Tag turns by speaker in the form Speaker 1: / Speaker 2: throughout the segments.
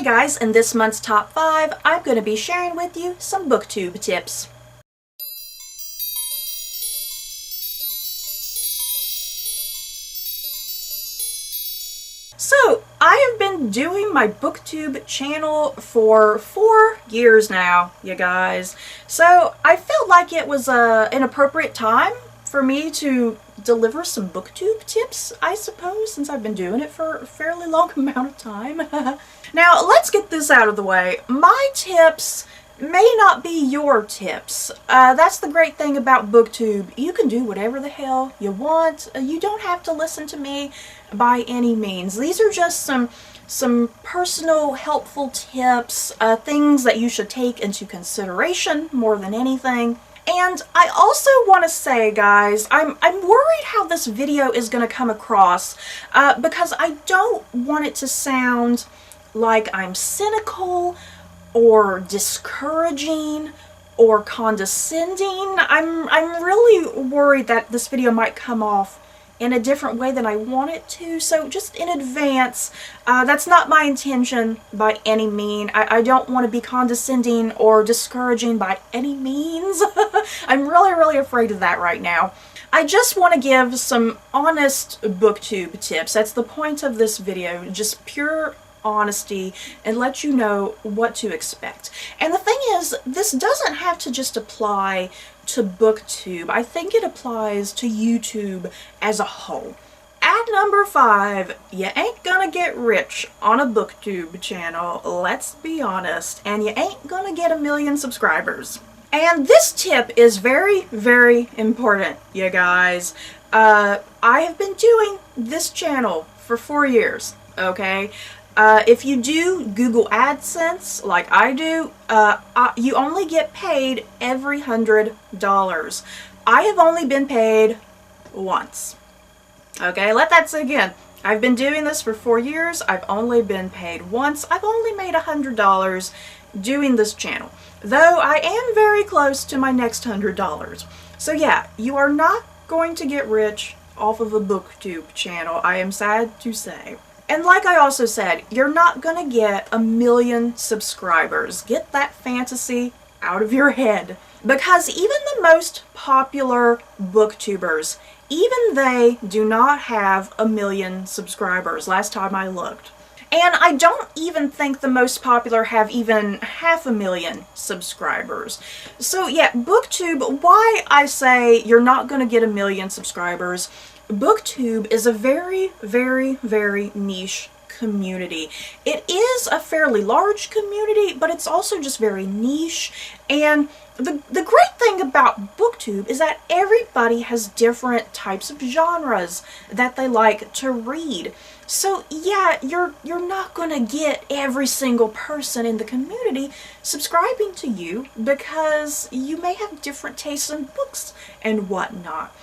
Speaker 1: guys, in this month's top 5, I'm going to be sharing with you some Booktube tips. So, I have been doing my Booktube channel for 4 years now, you guys. So, I felt like it was an appropriate time for me to deliver some Booktube tips, I suppose, since I've been doing it for a fairly long amount of time. Now, let's get this out of the way. My tips may not be your tips. That's the great thing about Booktube. You can do whatever the hell you want. You don't have to listen to me by any means. These are just some personal, helpful tips, things that you should take into consideration more than anything. And I also want to say, guys, I'm worried how this video is going to come across because I don't want it to sound like I'm cynical or discouraging or condescending. I'm really worried that this video might come off in a different way than I want it to, so just in advance, that's not my intention by any means. I don't want to be condescending or discouraging by any means. I'm really afraid of that right now. I just want to give some honest Booktube tips. That's the point of this video, just pure honesty, and let you know what to expect. And the thing is, this doesn't have to just apply to Booktube. I think it applies to YouTube as a whole. At number 5, you ain't gonna get rich on a Booktube channel, let's be honest, and you ain't gonna get 1 million subscribers. And this tip is very important, you guys. I have been doing this channel for 4 years, okay? If you do Google AdSense, like I do, you only get paid every $100. I have only been paid once. Okay, let that sink in. I've been doing this for 4 years. I've only been paid once. I've only made $100 doing this channel, though I am very close to my next $100. So yeah, you are not going to get rich off of a Booktube channel, I am sad to say. And like I also said, you're not gonna get 1 million subscribers. Get that fantasy out of your head. Because even the most popular Booktubers, even they do not have 1 million subscribers, last time I looked. And I don't even think the most popular have even 500,000 subscribers. So yeah, Booktube, why I say you're not gonna get 1 million subscribers, Booktube is a very niche community. It is a fairly large community, but it's also just very niche. And the great thing about Booktube is that everybody has different types of genres that they like to read. So yeah, you're not gonna get every single person in the community subscribing to you because you may have different tastes in books and whatnot.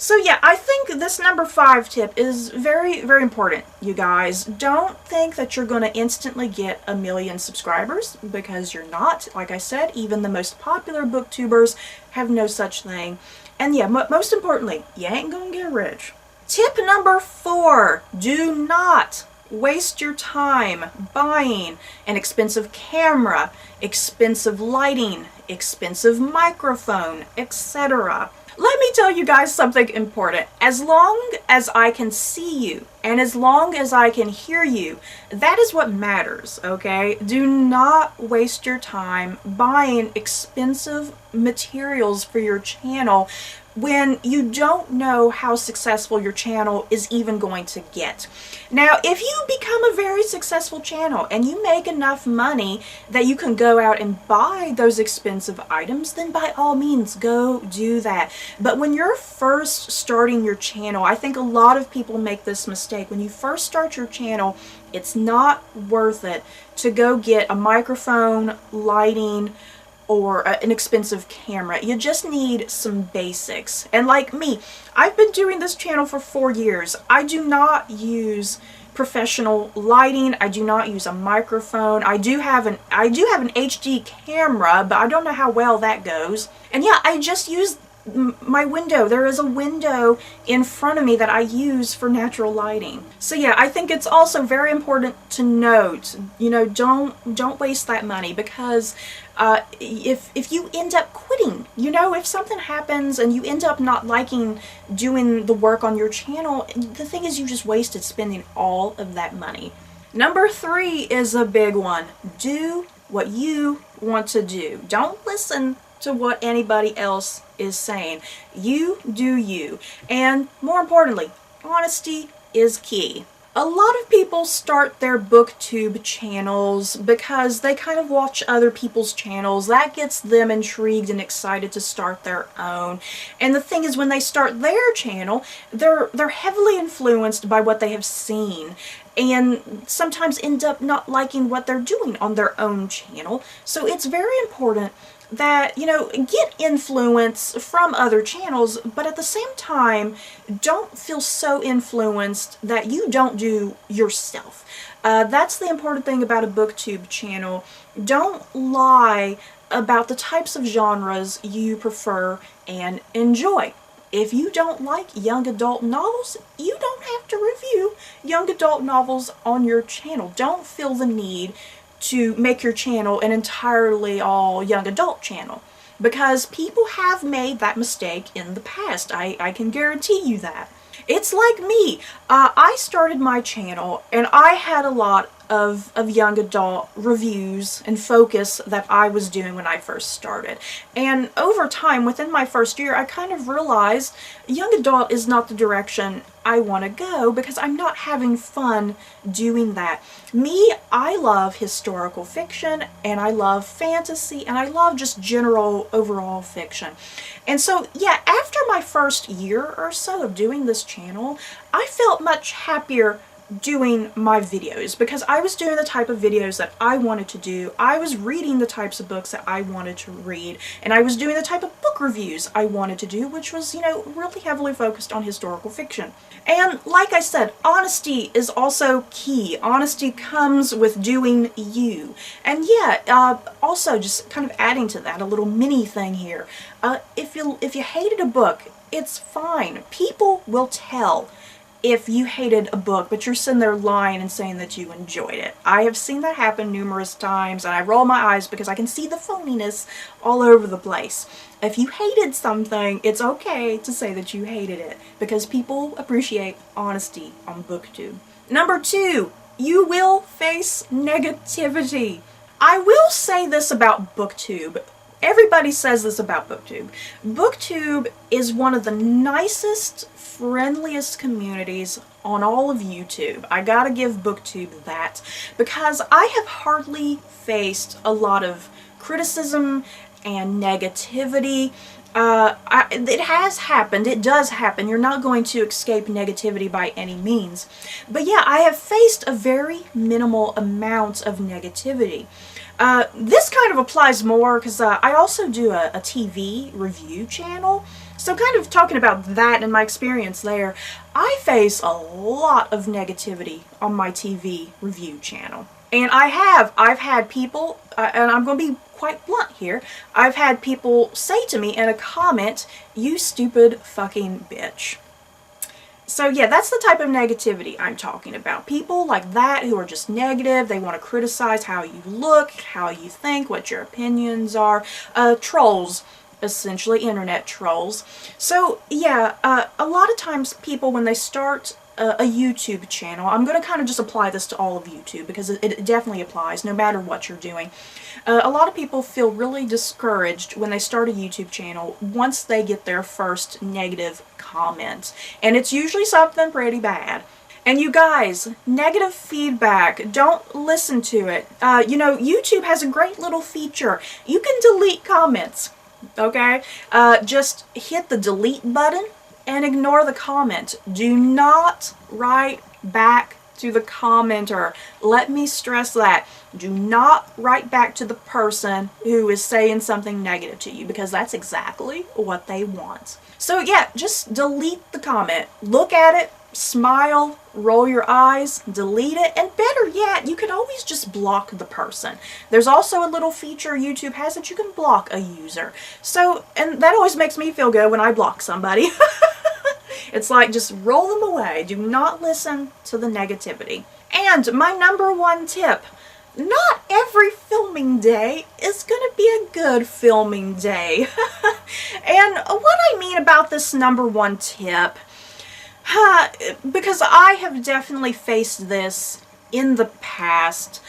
Speaker 1: So yeah, I think this number 5 tip is very important, you guys. Don't think that you're going to instantly get 1 million subscribers, because you're not. Like I said, even the most popular Booktubers have no such thing. And yeah, most importantly, you ain't going to get rich. Tip number 4, do not waste your time buying an expensive camera, expensive lighting, expensive microphone, etc. Let me tell you guys something important. As long as I can see you and as long as I can hear you, that is what matters, okay? Do not waste your time buying expensive materials for your channel when you don't know how successful your channel is even going to get. Now, if you become a very successful channel and you make enough money that you can go out and buy those expensive items, then by all means, go do that. But when you're first starting your channel, I think a lot of people make this mistake. When you first start your channel, it's not worth it to go get a microphone, lighting, or an expensive camera. You just need some basics. And like me, I've been doing this channel for 4 years. I do not use professional lighting. I do not use a microphone. I do have an HD camera, but I don't know how well that goes. And yeah, I just use my window. There is a window in front of me that I use for natural lighting. So yeah, I think it's also very important to note, you know, don't waste that money, because if you end up quitting, you know, if something happens and you end up not liking doing the work on your channel, the thing is you just wasted spending all of that money. Number 3 is a big one. Do what you want to do. Don't listen to what anybody else is saying. You do you. And more importantly, honesty is key. A lot of people start their booktube channels because they kind of watch other people's channels. That gets them intrigued and excited to start their own. And the thing is, when they start their channel, they're heavily influenced by what they have seen, and sometimes end up not liking what they're doing on their own channel. So it's very important that, you know, get influence from other channels, but at the same time, don't feel so influenced that you don't do yourself. That's the important thing about a booktube channel. Don't lie about the types of genres you prefer and enjoy. If you don't like young adult novels, you don't have to review young adult novels on your channel. Don't feel the need to make your channel an entirely all young adult channel, because people have made that mistake in the past. I can guarantee you that. It's like me. I started my channel and I had a lot of young adult reviews and focus that I was doing when I first started. And over time, within my first year, I kind of realized young adult is not the direction I want to go, because I'm not having fun doing that. Me, I love historical fiction, and I love fantasy, and I love just general overall fiction. And so, yeah, after my first year or so of doing this channel, I felt much happier doing my videos, because I was doing the type of videos that I wanted to do. I was reading the types of books that I wanted to read, and I was doing the type of book reviews I wanted to do, which was, you know, really heavily focused on historical fiction. And like I said, honesty is also key. Honesty comes with doing you. And yeah, also just kind of adding to that, a little mini thing here. If you hated a book, it's fine. People will tell if you hated a book, but you're sitting there lying and saying that you enjoyed it. I have seen that happen numerous times, and I roll my eyes because I can see the phoniness all over the place. If you hated something, it's okay to say that you hated it, because people appreciate honesty on BookTube. Number 2, you will face negativity. I will say this about BookTube. Everybody says this about BookTube. BookTube is one of the nicest, friendliest communities on all of YouTube. I gotta give BookTube that, because I have hardly faced a lot of criticism and negativity. It has happened. It does happen. You're not going to escape negativity by any means. But yeah, I have faced a very minimal amount of negativity. This kind of applies more because I also do a TV review channel. So kind of talking about that and my experience there, I face a lot of negativity on my TV review channel. And I've had people, and I'm going to be quite blunt here, I've had people say to me in a comment, "You stupid fucking bitch." So yeah, that's the type of negativity I'm talking about. People like that who are just negative. They want to criticize how you look, how you think, what your opinions are. Trolls, essentially, internet trolls. So yeah, a lot of times people, when they start a YouTube channel, I'm going to kind of just apply this to all of YouTube because it definitely applies no matter what you're doing. A lot of people feel really discouraged when they start a YouTube channel once they get their first negative comment. And it's usually something pretty bad. And you guys, negative feedback, don't listen to it. You know, YouTube has a great little feature. You can delete comments, okay? Just hit the delete button and ignore the comment. Do not write back to the commenter. Let me stress that. Do not write back to the person who is saying something negative to you, because that's exactly what they want. So yeah, just delete the comment. Look at it, smile, roll your eyes, delete it, and better yet, you can always just block the person. There's also a little feature YouTube has that you can block a user. So, and that always makes me feel good when I block somebody. It's like, just roll them away. Do not listen to the negativity. And my number one tip, not every filming day is going to be a good filming day. And what I mean about this number one tip, because I have definitely faced this in the past,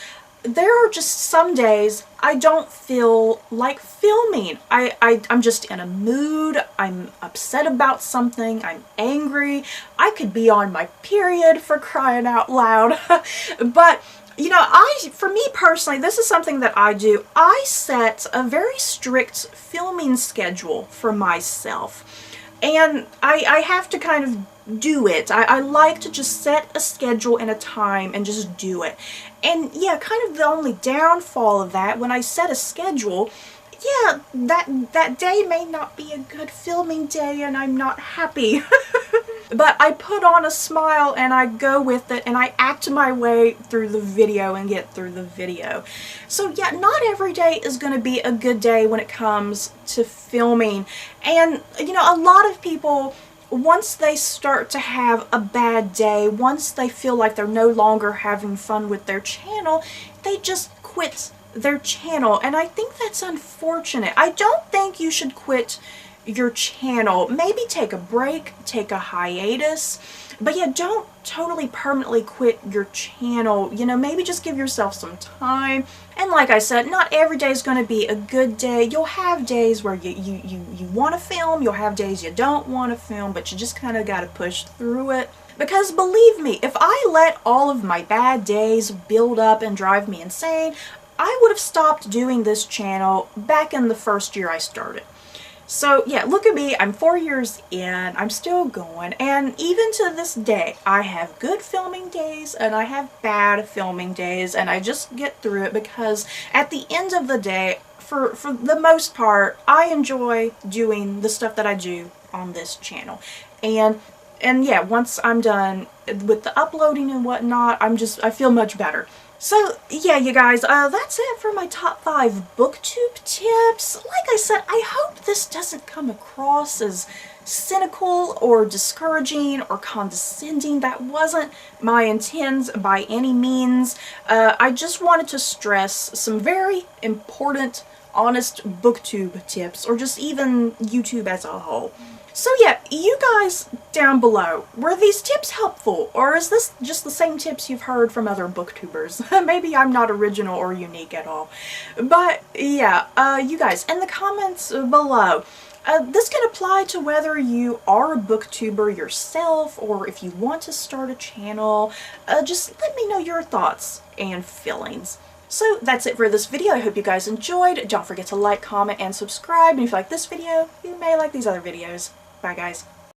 Speaker 1: there are just some days I don't feel like filming. I'm just in a mood, I'm upset about something, I'm angry, I could be on my period, for crying out loud. But you know, for me personally, this is something that I do. I set a very strict filming schedule for myself. And I have to kind of do it. I like to just set a schedule and a time and just do it. And yeah, kind of the only downfall of that, when I set a schedule, yeah, that day may not be a good filming day and I'm not happy. But I put on a smile and I go with it and I act my way through the video and get through the video. So yeah, not every day is going to be a good day when it comes to filming. And you know, a lot of people, once they start to have a bad day, once they feel like they're no longer having fun with their channel, they just quit their channel. And I think that's unfortunate. I don't think you should quit your channel. Maybe take a break, take a hiatus, but yeah, don't totally permanently quit your channel. You know, maybe just give yourself some time. And like I said, not every day is going to be a good day. You'll have days where you want to film, you'll have days you don't want to film, but you just kind of got to push through it. Because believe me, if I let all of my bad days build up and drive me insane, I would have stopped doing this channel back in the first year I started. So yeah, look at me, I'm 4 years in, I'm still going, and even to this day, I have good filming days and I have bad filming days, and I just get through it because at the end of the day, for the most part, I enjoy doing the stuff that I do on this channel. And yeah, once I'm done with the uploading and whatnot, I feel much better. So yeah, you guys, that's it for my top 5 booktube tips. Like I said, I hope this doesn't come across as cynical or discouraging or condescending. That wasn't my intent by any means. I just wanted to stress some very important, honest booktube tips, or just even YouTube as a whole. So yeah, you guys down below, were these tips helpful, or is this just the same tips you've heard from other booktubers? Maybe I'm not original or unique at all. But yeah, you guys, in the comments below, this can apply to whether you are a booktuber yourself or if you want to start a channel. Just let me know your thoughts and feelings. So that's it for this video. I hope you guys enjoyed. Don't forget to like, comment, and subscribe. And if you like this video, you may like these other videos. Bye guys.